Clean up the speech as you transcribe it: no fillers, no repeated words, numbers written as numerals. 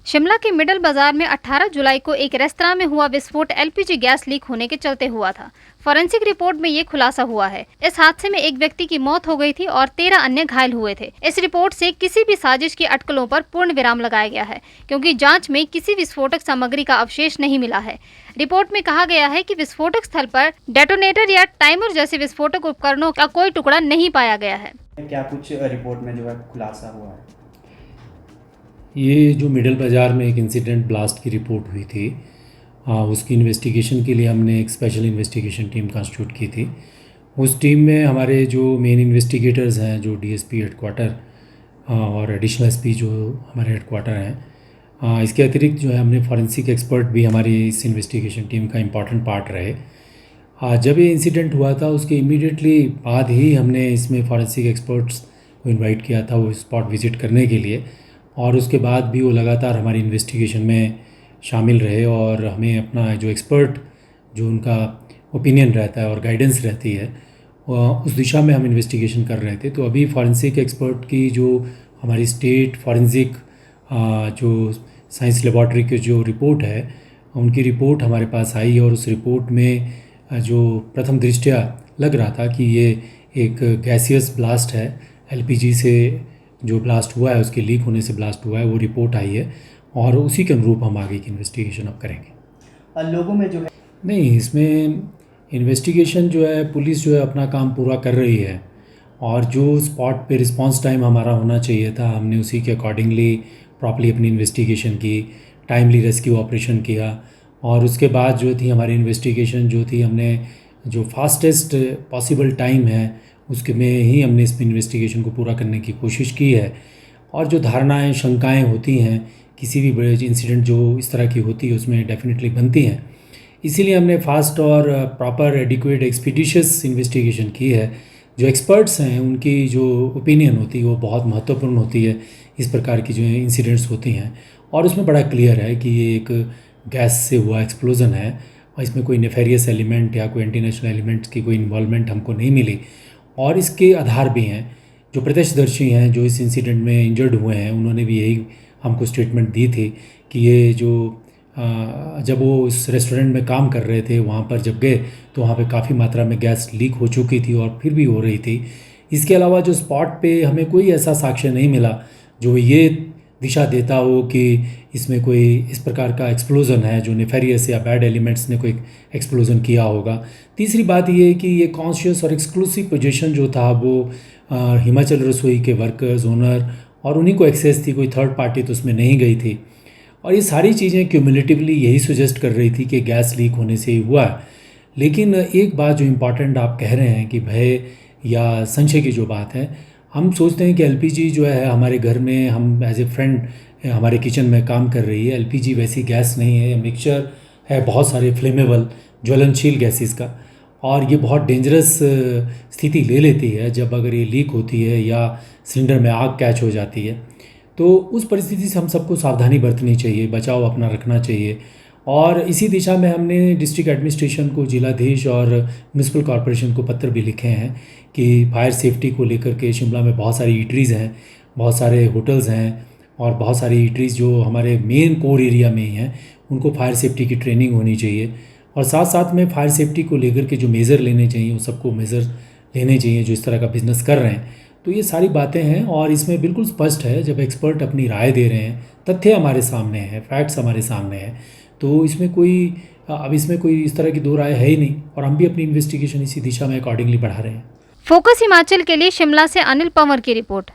शिमला के मिडल बाजार में 18 जुलाई को एक रेस्तरां में हुआ विस्फोट एलपीजी गैस लीक होने के चलते हुआ था। फॉरेंसिक रिपोर्ट में ये खुलासा हुआ है। इस हादसे में एक व्यक्ति की मौत हो गई थी और 13 अन्य घायल हुए थे। इस रिपोर्ट से किसी भी साजिश की अटकलों पर पूर्ण विराम लगाया गया है, क्योंकि जांच में किसी विस्फोटक सामग्री का अवशेष नहीं मिला है। रिपोर्ट में कहा गया है कि विस्फोटक स्थल पर डेटोनेटर या टाइमर जैसे विस्फोटक उपकरणों का कोई टुकड़ा नहीं पाया गया है। क्या कुछ रिपोर्ट में जो है खुलासा हुआ है? ये जो मिडल बाज़ार में एक इंसिडेंट ब्लास्ट की रिपोर्ट हुई थी, उसकी इन्वेस्टिगेशन के लिए हमने एक स्पेशल इन्वेस्टिगेशन टीम कंस्टिट्यूट की थी। उस टीम में हमारे जो मेन इन्वेस्टिगेटर्स हैं, जो डीएसपी हेडक्वार्टर और एडिशनल एसपी जो हमारे हेडक्वार्टर हैं, इसके अतिरिक्त जो है हमने फॉरेंसिक एक्सपर्ट भी हमारी इस इन्वेस्टिगेशन टीम का इम्पॉर्टेंट पार्ट रहे। जब ये इंसिडेंट हुआ था उसके इमीडिएटली बाद ही हमने इसमें फॉरेंसिक एक्सपर्ट्स को इन्वाइट किया था वो स्पॉट विज़िट करने के लिए, और उसके बाद भी वो लगातार हमारी इन्वेस्टिगेशन में शामिल रहे और हमें अपना जो एक्सपर्ट जो उनका ओपिनियन रहता है और गाइडेंस रहती है उस दिशा में हम इन्वेस्टिगेशन कर रहे थे। तो अभी फॉरेंसिक एक्सपर्ट की जो हमारी स्टेट फॉरेंसिक जो साइंस लेबॉर्ट्री की जो रिपोर्ट है, उनकी रिपोर्ट हमारे पास आई और उस रिपोर्ट में जो प्रथम दृष्टया लग रहा था कि ये एक गैसियस ब्लास्ट है, एलपीजी से जो ब्लास्ट हुआ है, उसके लीक होने से ब्लास्ट हुआ है, वो रिपोर्ट आई है और उसी के अनुरूप हम आगे की इन्वेस्टिगेशन अब करेंगे। लोगों में जो है नहीं, इसमें इन्वेस्टिगेशन जो है पुलिस जो है अपना काम पूरा कर रही है और जो स्पॉट पे रिस्पांस टाइम हमारा होना चाहिए था, हमने उसी के अकॉर्डिंगली प्रॉपर्ली अपनी इन्वेस्टिगेशन की, टाइमली रेस्क्यू ऑपरेशन किया और उसके बाद जो थी हमारी इन्वेस्टिगेशन जो थी, हमने जो फास्टेस्ट पॉसिबल टाइम है उसके में ही हमने इस इन्वेस्टिगेशन को पूरा करने की कोशिश की है। और जो धारणाएं शंकाएं होती हैं किसी भी बड़े इंसिडेंट जो इस तरह की होती है उसमें डेफिनेटली बनती हैं, इसीलिए हमने फास्ट और प्रॉपर एडिक्वेट एक्सपीडिशियस इन्वेस्टिगेशन की है। जो एक्सपर्ट्स हैं उनकी जो ओपिनियन होती है वो बहुत महत्वपूर्ण होती है इस प्रकार की जो इंसिडेंट्स होती हैं, और उसमें बड़ा क्लियर है कि ये एक गैस से हुआ एक्सप्लोज़न है और इसमें कोई नेफेरियस एलिमेंट या कोई एंटी नेशनल एलिमेंट्स की कोई इन्वॉल्वमेंट हमको नहीं मिली। और इसके आधार भी हैं, जो प्रत्यक्षदर्शी हैं जो इस इंसिडेंट में इंजर्ड हुए हैं, उन्होंने भी यही हमको स्टेटमेंट दी थी कि ये जो जब वो उस रेस्टोरेंट में काम कर रहे थे वहाँ पर जब गए तो वहाँ पे काफ़ी मात्रा में गैस लीक हो चुकी थी और फिर भी हो रही थी। इसके अलावा जो स्पॉट पे हमें कोई ऐसा साक्ष्य नहीं मिला जो ये दिशा देता हो कि इसमें कोई इस प्रकार का एक्सप्लोज़न है जो नेफेरियस या बैड एलिमेंट्स ने कोई एक्सप्लोज़न किया होगा। तीसरी बात ये है कि ये कॉन्शियस और एक्सक्लूसिव पोजीशन जो था वो हिमाचल रसोई के वर्कर्स, ओनर और उन्हीं को एक्सेस थी, कोई थर्ड पार्टी तो उसमें नहीं गई थी। और ये सारी चीज़ें क्यूमुलेटिवली यही सजेस्ट कर रही थी कि गैस लीक होने से ही हुआ है। लेकिन एक बात जो इम्पॉर्टेंट आप कह रहे हैं कि भय या संशय की जो बात है, हम सोचते हैं कि एलपीजी जो है हमारे घर में, हम एज ए फ्रेंड हमारे किचन में काम कर रही है। एलपीजी वैसी गैस नहीं है, मिक्सचर है बहुत सारे फ्लेमेबल ज्वलनशील गैसेस का, और ये बहुत डेंजरस स्थिति ले लेती है जब अगर ये लीक होती है या सिलेंडर में आग कैच हो जाती है। तो उस परिस्थिति से हम सबको सावधानी बरतनी चाहिए, बचाव अपना रखना चाहिए। और इसी दिशा में हमने डिस्ट्रिक्ट एडमिनिस्ट्रेशन को, जिलाधीश और म्यूनसिपल कॉरपोरेशन को पत्र भी लिखे हैं कि फायर सेफ्टी को लेकर के शिमला में बहुत सारी ईटरीज़ हैं, बहुत सारे होटल्स हैं और बहुत सारी ईटरीज़ जो हमारे मेन कोर एरिया में ही हैं, उनको फायर सेफ्टी की ट्रेनिंग होनी चाहिए। और साथ साथ में फायर सेफ्टी को लेकर के जो मेज़र लेने चाहिए वो सबको मेज़र लेने चाहिए जो इस तरह का बिज़नेस कर रहे हैं। तो ये सारी बातें हैं और इसमें बिल्कुल स्पष्ट है, जब एक्सपर्ट अपनी राय दे रहे हैं, तथ्य हमारे सामने हैं, फैक्ट्स हमारे सामने हैं, तो इसमें कोई इस तरह की दो राय है ही नहीं, और हम भी अपनी इन्वेस्टिगेशन इसी दिशा में अकॉर्डिंगली बढ़ा रहे हैं। फोकस हिमाचल के लिए शिमला से अनिल पंवर की रिपोर्ट।